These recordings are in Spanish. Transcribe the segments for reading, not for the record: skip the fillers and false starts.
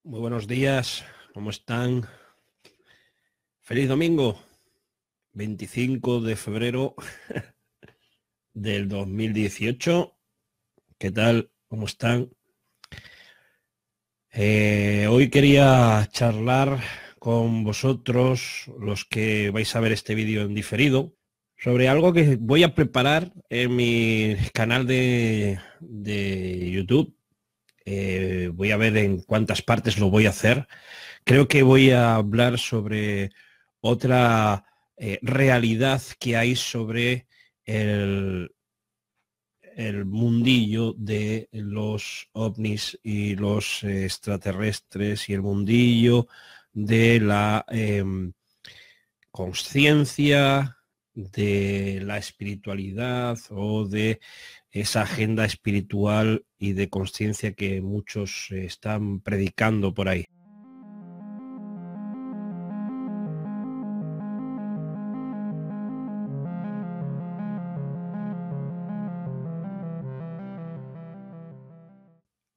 Muy buenos días, ¿cómo están? Feliz domingo, 25 de febrero del 2018. ¿Qué tal? ¿Cómo están? Hoy quería charlar con vosotros, los que vais a ver este vídeo en diferido, sobre algo que voy a preparar en mi canal de YouTube. Voy a ver en cuántas partes lo voy a hacer. Creo que voy a hablar sobre otra realidad que hay sobre el, el mundillo de los ovnis y los extraterrestres y el mundillo de la conciencia, de la espiritualidad o de esa agenda espiritual y de conciencia que muchos están predicando por ahí.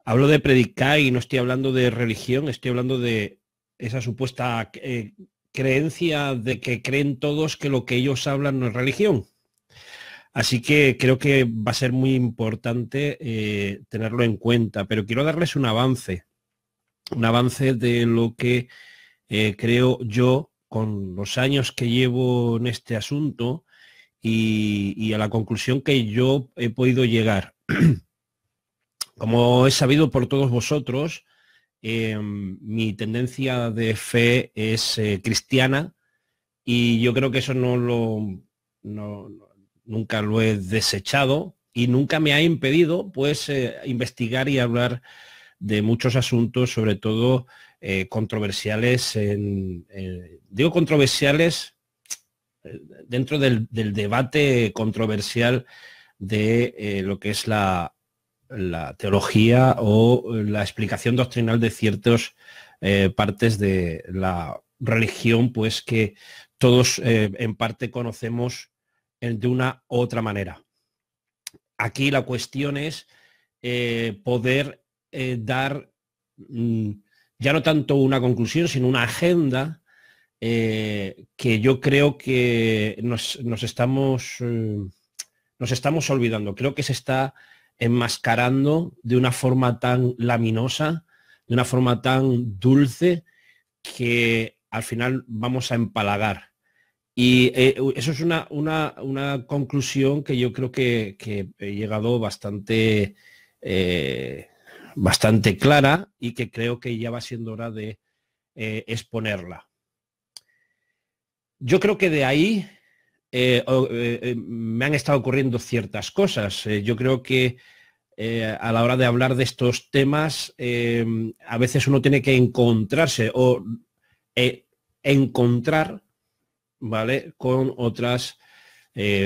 Hablo de predicar y no estoy hablando de religión, estoy hablando de esa supuesta creencia de que creen todos que lo que ellos hablan no es religión. Así que creo que va a ser muy importante tenerlo en cuenta, pero quiero darles un avance de lo que creo yo con los años que llevo en este asunto y a la conclusión que yo he podido llegar. Como es sabido por todos vosotros, mi tendencia de fe es cristiana y yo creo que eso no- nunca lo he desechado y nunca me ha impedido pues investigar y hablar de muchos asuntos, sobre todo controversiales, digo controversiales dentro del debate controversial de lo que es la teología o la explicación doctrinal de ciertas partes de la religión, pues que todos en parte conocemos de una u otra manera. Aquí la cuestión es poder dar ya no tanto una conclusión, sino una agenda que yo creo que nos estamos olvidando. Creo que se está enmascarando de una forma tan laminosa, de una forma tan dulce, que al final vamos a empalagar. Y eso es una conclusión que yo creo que he llegado bastante clara y que creo que ya va siendo hora de exponerla. Yo creo que de ahí me han estado ocurriendo ciertas cosas. Yo creo que a la hora de hablar de estos temas, a veces uno tiene que encontrarse o encontrar, ¿vale?, con otras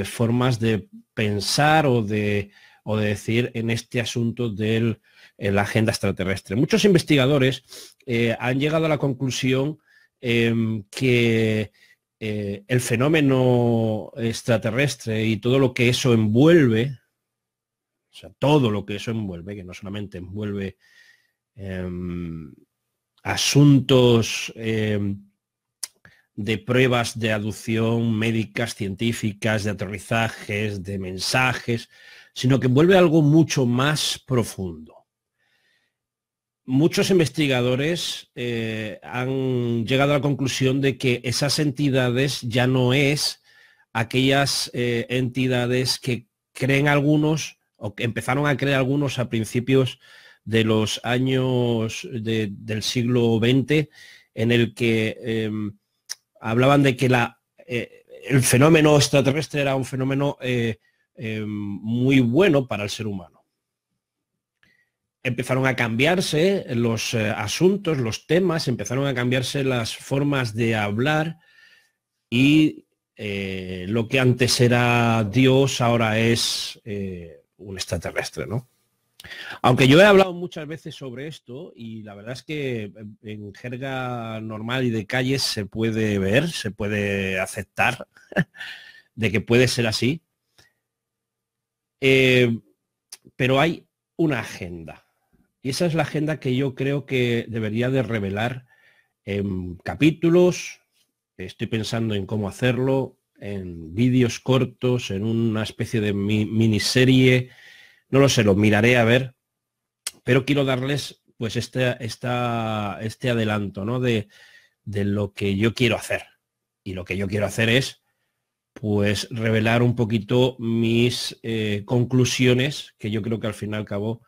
formas de pensar o de decir en este asunto de la agenda extraterrestre. Muchos investigadores han llegado a la conclusión que el fenómeno extraterrestre y todo lo que eso envuelve, o sea, todo lo que eso envuelve, que no solamente envuelve asuntos de pruebas de aducción médicas, científicas, de aterrizajes, de mensajes, sino que envuelve algo mucho más profundo. Muchos investigadores han llegado a la conclusión de que esas entidades ya no es aquellas entidades que creen algunos o que empezaron a creer algunos a principios de los años del siglo XX, en el que hablaban de que el fenómeno extraterrestre era un fenómeno muy bueno para el ser humano. Empezaron a cambiarse los asuntos, los temas, empezaron a cambiarse las formas de hablar y lo que antes era Dios ahora es un extraterrestre, ¿no? Aunque yo he hablado muchas veces sobre esto y la verdad es que en jerga normal y de calles se puede ver, se puede aceptar de que puede ser así, pero hay una agenda. Y esa es la agenda que yo creo que debería de revelar en capítulos. Estoy pensando en cómo hacerlo, en vídeos cortos, en una especie de miniserie. No lo sé, lo miraré a ver, pero quiero darles pues este adelanto, ¿no? de lo que yo quiero hacer. Y lo que yo quiero hacer es pues revelar un poquito mis conclusiones, que yo creo que al fin y al cabo,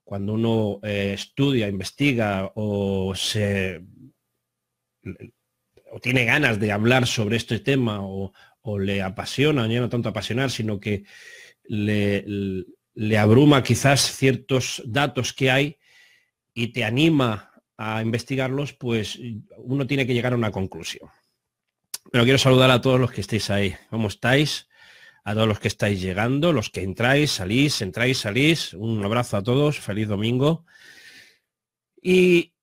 cuando uno estudia, investiga o tiene ganas de hablar sobre este tema o le apasiona, ya no tanto apasionar, sino que le, le abruma quizás ciertos datos que hay y te anima a investigarlos, pues uno tiene que llegar a una conclusión. Pero quiero saludar a todos los que estéis ahí. ¿Cómo estáis? A todos los que estáis llegando, los que entráis, salís. Un abrazo a todos. Feliz domingo. Y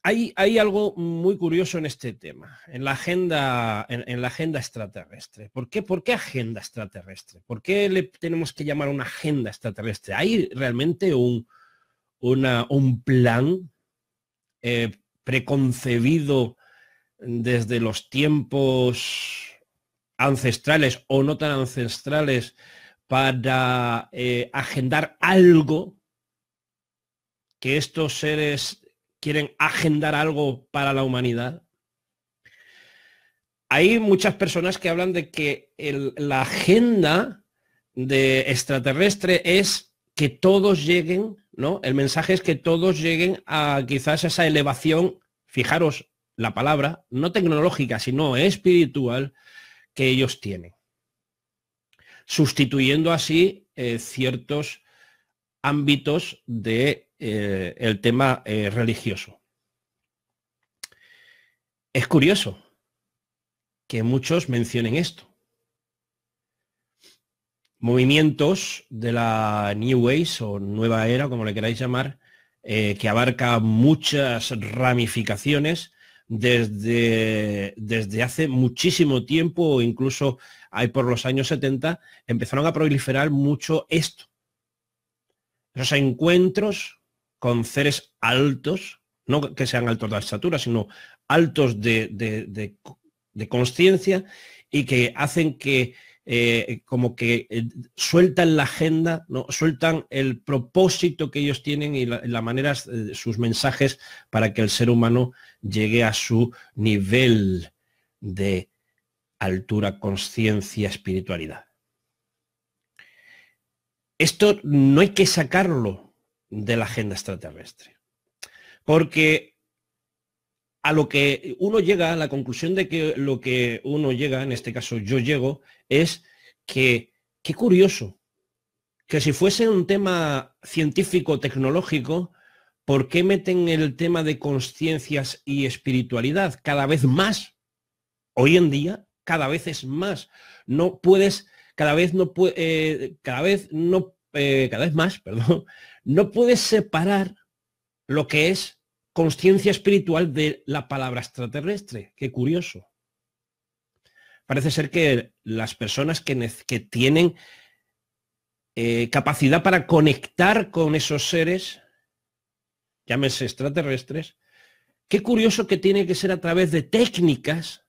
hay algo muy curioso en este tema, en la agenda, en la agenda extraterrestre. ¿Por qué agenda extraterrestre? ¿Por qué le tenemos que llamar una agenda extraterrestre? ¿Hay realmente un plan preconcebido desde los tiempos ancestrales o no tan ancestrales para agendar algo, que estos seres quieren agendar algo para la humanidad? Hay muchas personas que hablan de que la agenda de extraterrestre es que todos lleguen, ¿no? El mensaje es que todos lleguen a quizás esa elevación, fijaros la palabra, no tecnológica, sino espiritual, que ellos tienen, sustituyendo así ciertos ámbitos de el tema religioso. Es curioso que muchos mencionen esto. Movimientos de la New Age o Nueva Era, como le queráis llamar, que abarca muchas ramificaciones desde hace muchísimo tiempo, o incluso hay por los años 70, empezaron a proliferar mucho esto. Esos encuentros con seres altos, no que sean altos de estatura, sino altos de conciencia, y que hacen que como que sueltan la agenda, ¿no? Sueltan el propósito que ellos tienen y la manera, sus mensajes para que el ser humano llegue a su nivel de altura, conciencia, espiritualidad. Esto no hay que sacarlo de la agenda extraterrestre, porque a lo que uno llega, a la conclusión de que lo que uno llega, en este caso yo llego, es que, qué curioso, que si fuese un tema científico, tecnológico, ¿por qué meten el tema de conciencias y espiritualidad? Cada vez más, hoy en día, cada vez es más. No puedes, cada vez más, perdón, no puedes separar lo que es consciencia espiritual de la palabra extraterrestre. Qué curioso. Parece ser que las personas que tienen capacidad para conectar con esos seres, llámese extraterrestres, qué curioso que tiene que ser a través de técnicas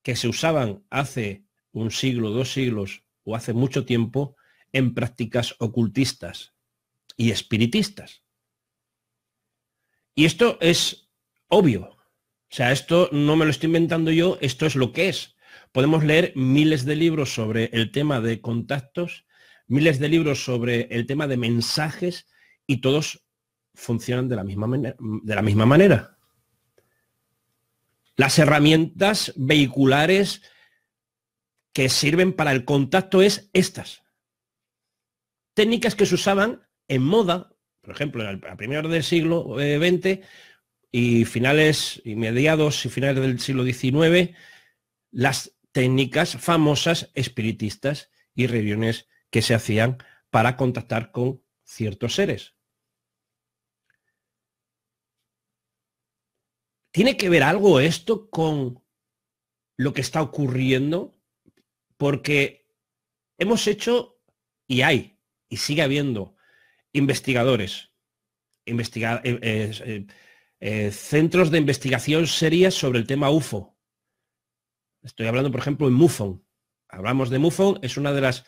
que se usaban hace un siglo, 2 siglos o hace mucho tiempo en prácticas ocultistas y espiritistas. Y esto es obvio. O sea, esto no me lo estoy inventando yo, esto es lo que es. Podemos leer miles de libros sobre el tema de contactos, miles de libros sobre el tema de mensajes, y todos funcionan de la misma manera. Las herramientas vehiculares que sirven para el contacto es estas. Técnicas que se usaban en moda, por ejemplo, a primeros del siglo XX y mediados y finales del siglo XIX, las técnicas famosas espiritistas y reuniones que se hacían para contactar con ciertos seres. ¿Tiene que ver algo esto con lo que está ocurriendo? Porque hemos hecho, y sigue habiendo investigadores, centros de investigación serias sobre el tema UFO. Estoy hablando, por ejemplo, en MUFON. Hablamos de MUFON, es una de las...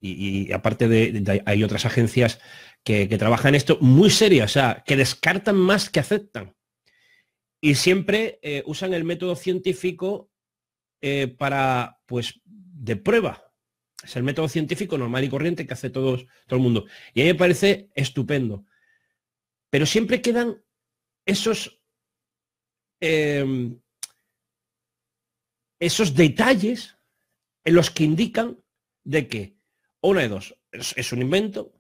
y aparte hay otras agencias que trabajan en esto muy serias, o sea, que descartan más que aceptan. Y siempre usan el método científico para, pues, de prueba. Es el método científico normal y corriente que hace todo el mundo. Y a mí me parece estupendo. Pero siempre quedan esos detalles en los que indican de que, una de dos, es un invento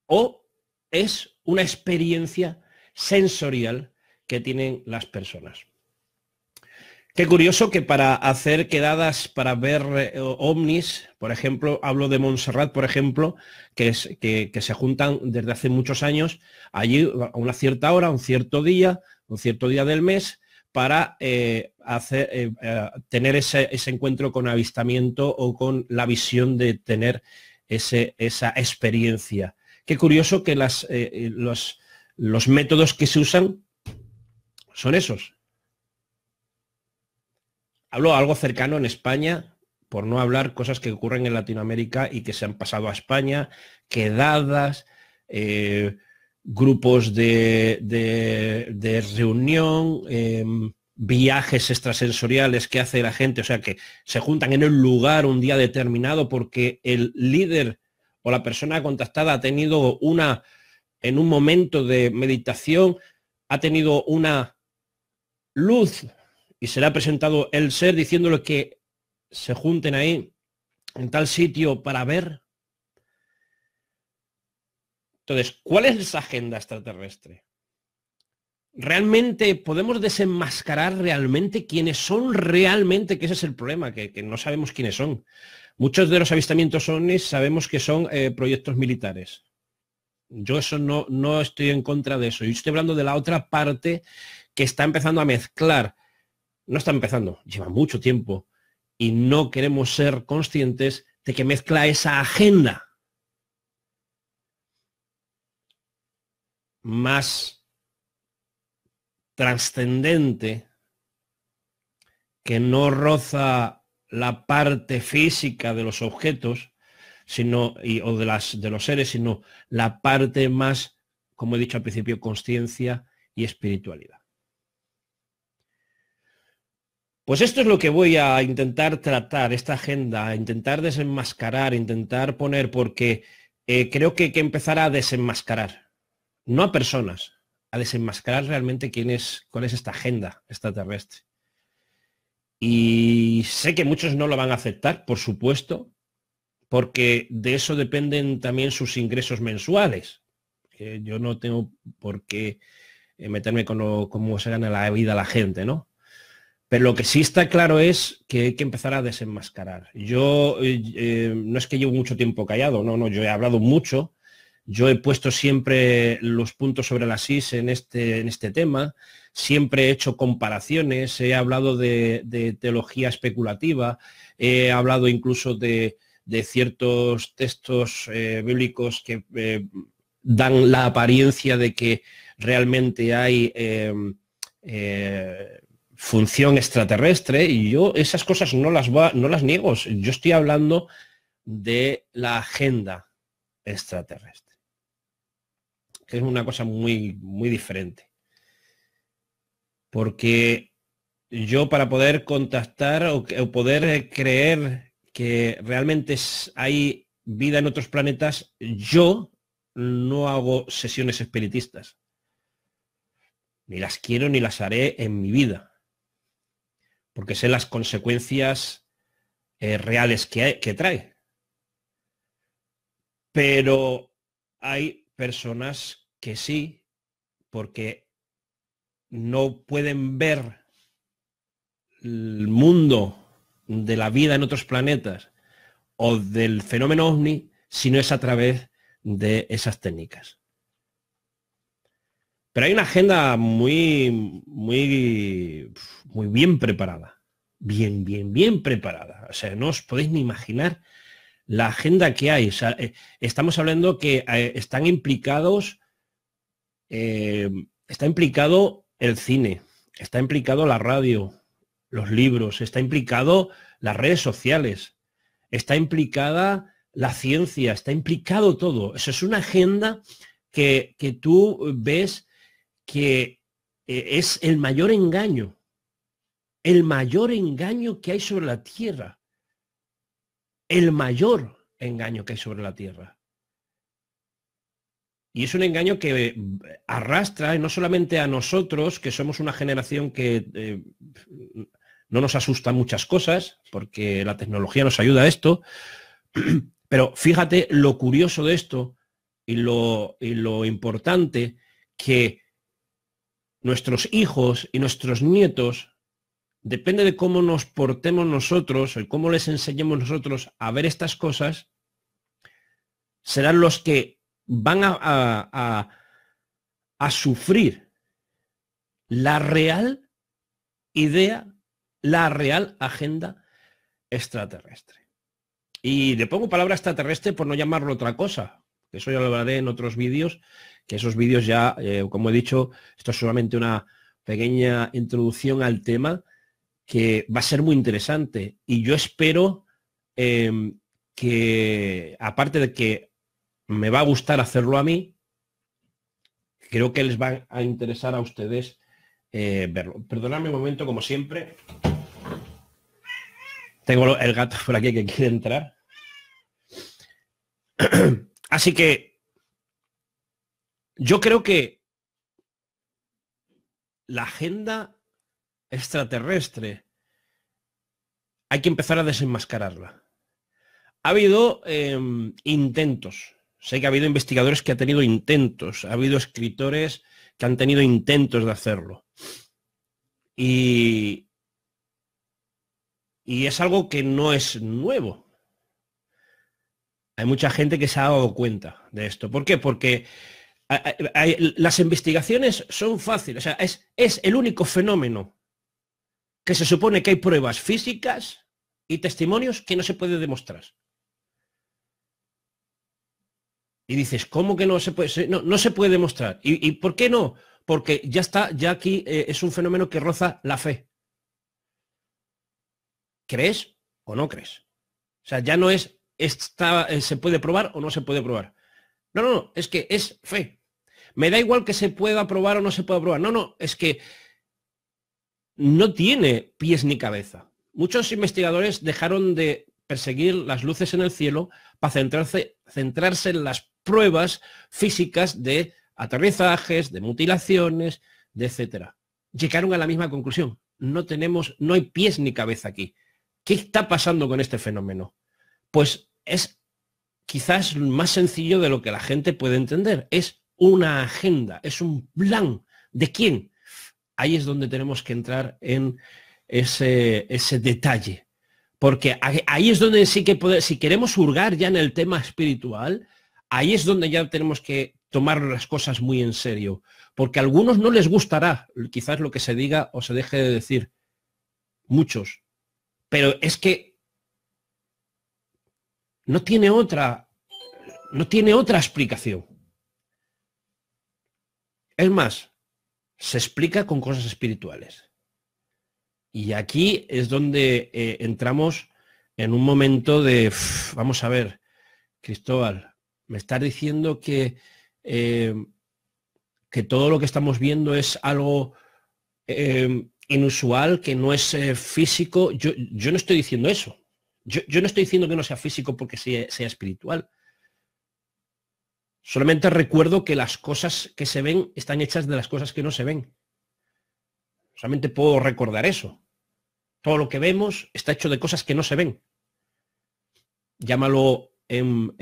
o es una experiencia sensorial que tienen las personas. Qué curioso que para hacer quedadas, para ver ovnis, por ejemplo, hablo de Montserrat, por ejemplo, que se juntan desde hace muchos años allí a una cierta hora, un cierto día del mes, para tener ese encuentro con avistamiento o con la visión de tener esa experiencia. Qué curioso que los métodos que se usan son esos. Hablo algo cercano en España, por no hablar cosas que ocurren en Latinoamérica y que se han pasado a España, quedadas, grupos de reunión, viajes extrasensoriales que hace la gente, o sea, que se juntan en un lugar un día determinado porque el líder o la persona contactada ha tenido en un momento de meditación, ha tenido una luz y se le ha presentado el ser diciéndole que se junten ahí en tal sitio para ver. Entonces, ¿cuál es esa agenda extraterrestre? ¿Realmente podemos desenmascarar realmente quiénes son realmente? Que ese es el problema, que no sabemos quiénes son. Muchos de los avistamientos ovnis sabemos que son proyectos militares. Yo eso no estoy en contra de eso. Yo estoy hablando de la otra parte que está empezando a mezclar. No está empezando, lleva mucho tiempo y no queremos ser conscientes de que mezcla esa agenda más trascendente que no roza la parte física de los objetos, o de los seres, sino la parte más, como he dicho al principio, consciencia y espiritualidad. Pues esto es lo que voy a intentar tratar, esta agenda, intentar desenmascarar, intentar poner, porque creo que hay que empezar a desenmascarar, no a personas, a desenmascarar realmente cuál es esta agenda extraterrestre. Y sé que muchos no lo van a aceptar, por supuesto, porque de eso dependen también sus ingresos mensuales. Yo no tengo por qué meterme con cómo se gana la vida la gente, ¿no? Pero lo que sí está claro es que hay que empezar a desenmascarar. Yo no es que llevo mucho tiempo callado, no, yo he hablado mucho, yo he puesto siempre los puntos sobre las is en este tema, siempre he hecho comparaciones, he hablado de teología especulativa, he hablado incluso de ciertos textos bíblicos que dan la apariencia de que realmente hay función extraterrestre, y yo esas cosas no las niego. Yo estoy hablando de la agenda extraterrestre, que es una cosa muy, muy diferente. Porque yo, para poder contactar o poder creer que realmente hay vida en otros planetas, yo no hago sesiones espiritistas. Ni las quiero ni las haré en mi vida, porque sé las consecuencias reales que trae. Pero hay personas que sí, porque no pueden ver el mundo de la vida en otros planetas o del fenómeno ovni si no es a través de esas técnicas. Pero hay una agenda muy, muy, muy bien preparada. Bien preparada. O sea, no os podéis ni imaginar la agenda que hay. O sea, estamos hablando que están implicados, está implicado el cine, está implicado la radio, los libros, está implicado las redes sociales, está implicada la ciencia, está implicado todo. Eso es una agenda que tú ves que es el mayor engaño que hay sobre la tierra. El mayor engaño que hay sobre la tierra. Y es un engaño que arrastra, y no solamente a nosotros, que somos una generación que no nos asusta muchas cosas, porque la tecnología nos ayuda a esto, pero fíjate lo curioso de esto y lo importante, que nuestros hijos y nuestros nietos, depende de cómo nos portemos nosotros, o cómo les enseñemos nosotros a ver estas cosas, serán los que van a sufrir la real idea, la real agenda extraterrestre. Y le pongo palabra extraterrestre por no llamarlo otra cosa. Eso ya lo hablaré en otros vídeos, que esos vídeos ya, como he dicho, esto es solamente una pequeña introducción al tema, que va a ser muy interesante. Y yo espero que, aparte de que me va a gustar hacerlo a mí, creo que les va a interesar a ustedes verlo. Perdonadme un momento, como siempre. Tengo el gato por aquí que quiere entrar. Así que yo creo que la agenda extraterrestre hay que empezar a desenmascararla. Ha habido intentos. Sé que ha habido investigadores que han tenido intentos. Ha habido escritores que han tenido intentos de hacerlo. Y es algo que no es nuevo. Hay mucha gente que se ha dado cuenta de esto. ¿Por qué? Porque las investigaciones son fáciles. O sea, es el único fenómeno que se supone que hay pruebas físicas y testimonios que no se puede demostrar. Y dices, ¿cómo que no se puede? No se puede demostrar. ¿Y por qué no? Porque ya está, ya aquí es un fenómeno que roza la fe. ¿Crees o no crees? O sea, ya no es se puede probar o no se puede probar. No, es que es fe. Me da igual que se pueda probar o no se pueda probar. No, es que no tiene pies ni cabeza. Muchos investigadores dejaron de perseguir las luces en el cielo para centrarse en las pruebas físicas de aterrizajes, de mutilaciones, de etcétera. Llegaron a la misma conclusión. No hay pies ni cabeza aquí. ¿Qué está pasando con este fenómeno? Pues es quizás más sencillo de lo que la gente puede entender. Es una agenda, es un plan. ¿De quién? Ahí es donde tenemos que entrar en ese detalle. Porque ahí es donde sí que si queremos hurgar ya en el tema espiritual, ahí es donde ya tenemos que tomar las cosas muy en serio. Porque a algunos no les gustará quizás lo que se diga o se deje de decir. Muchos. Pero es que no tiene otra explicación. Es más, se explica con cosas espirituales. Y aquí es donde entramos en un momento de, vamos a ver, Cristóbal, me estás diciendo que todo lo que estamos viendo es algo inusual, que no es físico. Yo no estoy diciendo eso. Yo no estoy diciendo que no sea físico porque sea espiritual. Solamente recuerdo que las cosas que se ven están hechas de las cosas que no se ven. Solamente puedo recordar eso. Todo lo que vemos está hecho de cosas que no se ven. Llámalo en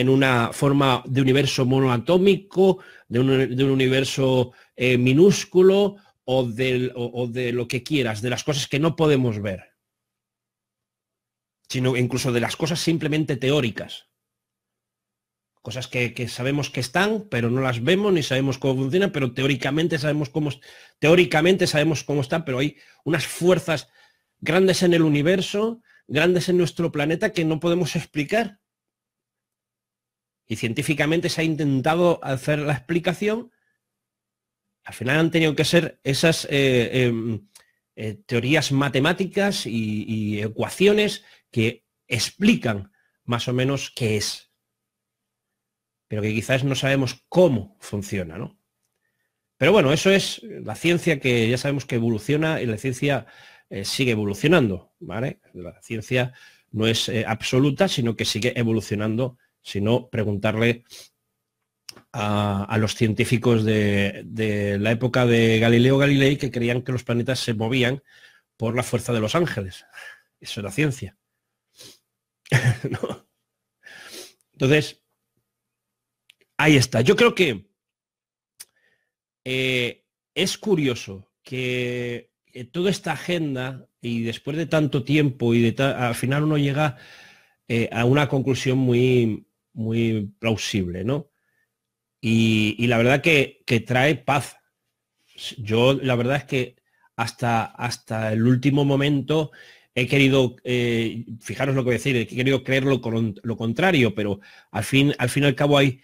una forma de universo monoatómico, de un universo minúsculo o de lo que quieras, de las cosas que no podemos ver, sino incluso de las cosas simplemente teóricas. Cosas que sabemos que están, pero no las vemos ni sabemos cómo funcionan, pero teóricamente sabemos cómo están, pero hay unas fuerzas grandes en el universo grandes en nuestro planeta que no podemos explicar. Y científicamente se ha intentado hacer la explicación. Al final han tenido que ser esas teorías matemáticas y ecuaciones que explican más o menos qué es. Pero que quizás no sabemos cómo funciona, ¿no? Pero bueno, eso es la ciencia, que ya sabemos que evoluciona, y la ciencia sigue evolucionando, ¿vale? La ciencia no es absoluta, sino que sigue evolucionando, sino preguntarle a los científicos de la época de Galileo Galilei, que creían que los planetas se movían por la fuerza de los ángeles. Eso es la ciencia. ¿No? Entonces, ahí está. Yo creo que es curioso que toda esta agenda, y después de tanto tiempo, y al final uno llega a una conclusión muy, muy plausible, ¿no? Y la verdad que trae paz. Yo la verdad es que hasta el último momento he querido, fijaros lo que voy a decir, he querido creer lo contrario, pero al fin y al cabo hay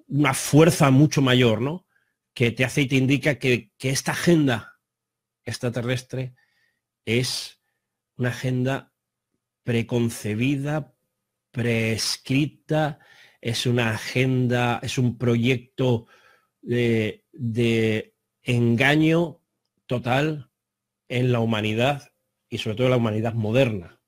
una fuerza mucho mayor, ¿no? Que te hace y te indica que esta agenda extraterrestre es una agenda preconcebida, prescrita, es una agenda, es un proyecto de engaño total en la humanidad, y sobre todo en la humanidad moderna.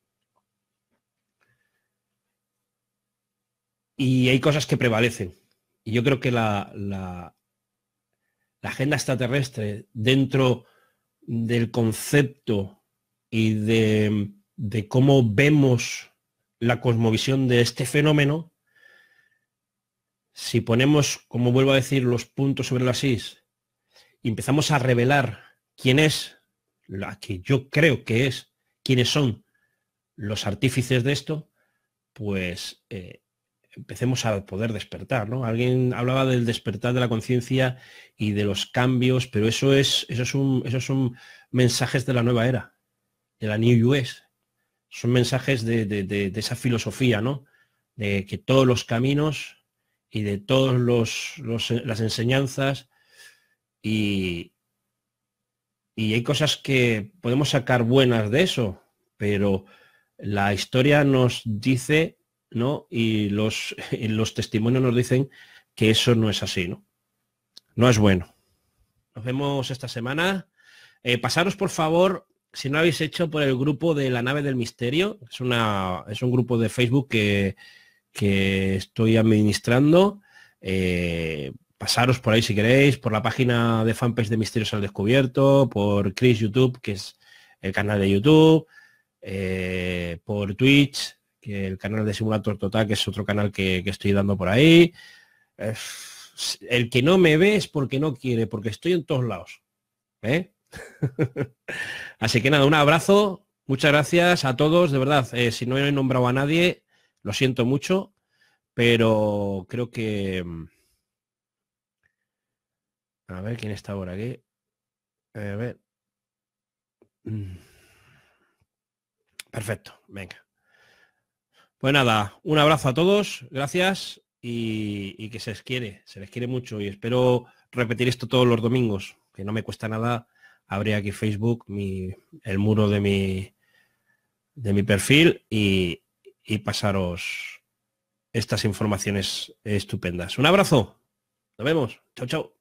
Y hay cosas que prevalecen. Y yo creo que la agenda extraterrestre, dentro del concepto y de cómo vemos la cosmovisión de este fenómeno, si ponemos, como vuelvo a decir, los puntos sobre las is y empezamos a revelar quién es, la que yo creo que es, quiénes son los artífices de esto, pues empecemos a poder despertar, ¿no? Alguien hablaba del despertar de la conciencia y de los cambios, pero esos son mensajes de la nueva era, de la New US. Son mensajes de esa filosofía, ¿no? De que todos los caminos y de todas las enseñanzas, y hay cosas que podemos sacar buenas de eso, pero la historia nos dice, ¿no? Y los testimonios nos dicen que eso no es así, ¿no? No es bueno. Nos vemos esta semana. Pasaros, por favor, si no lo habéis hecho, por el grupo de La Nave del Misterio. Es un grupo de Facebook que estoy administrando. Pasaros por ahí si queréis, por la página de fanpage de Misterios al Descubierto, por Chris YouTube, que es el canal de YouTube, por Twitch, que el canal de Simulator Total, que es otro canal que estoy dando por ahí. El que no me ve es porque no quiere, porque estoy en todos lados. Así que nada, un abrazo, muchas gracias a todos, de verdad. Si no he nombrado a nadie, lo siento mucho, pero creo que... A ver quién está ahora aquí. A ver. Perfecto, venga. Pues nada, un abrazo a todos, gracias, y que se les quiere mucho, y espero repetir esto todos los domingos, que no me cuesta nada. Abrir aquí Facebook, el muro de mi perfil, y pasaros estas informaciones estupendas. Un abrazo, nos vemos, chao, chao.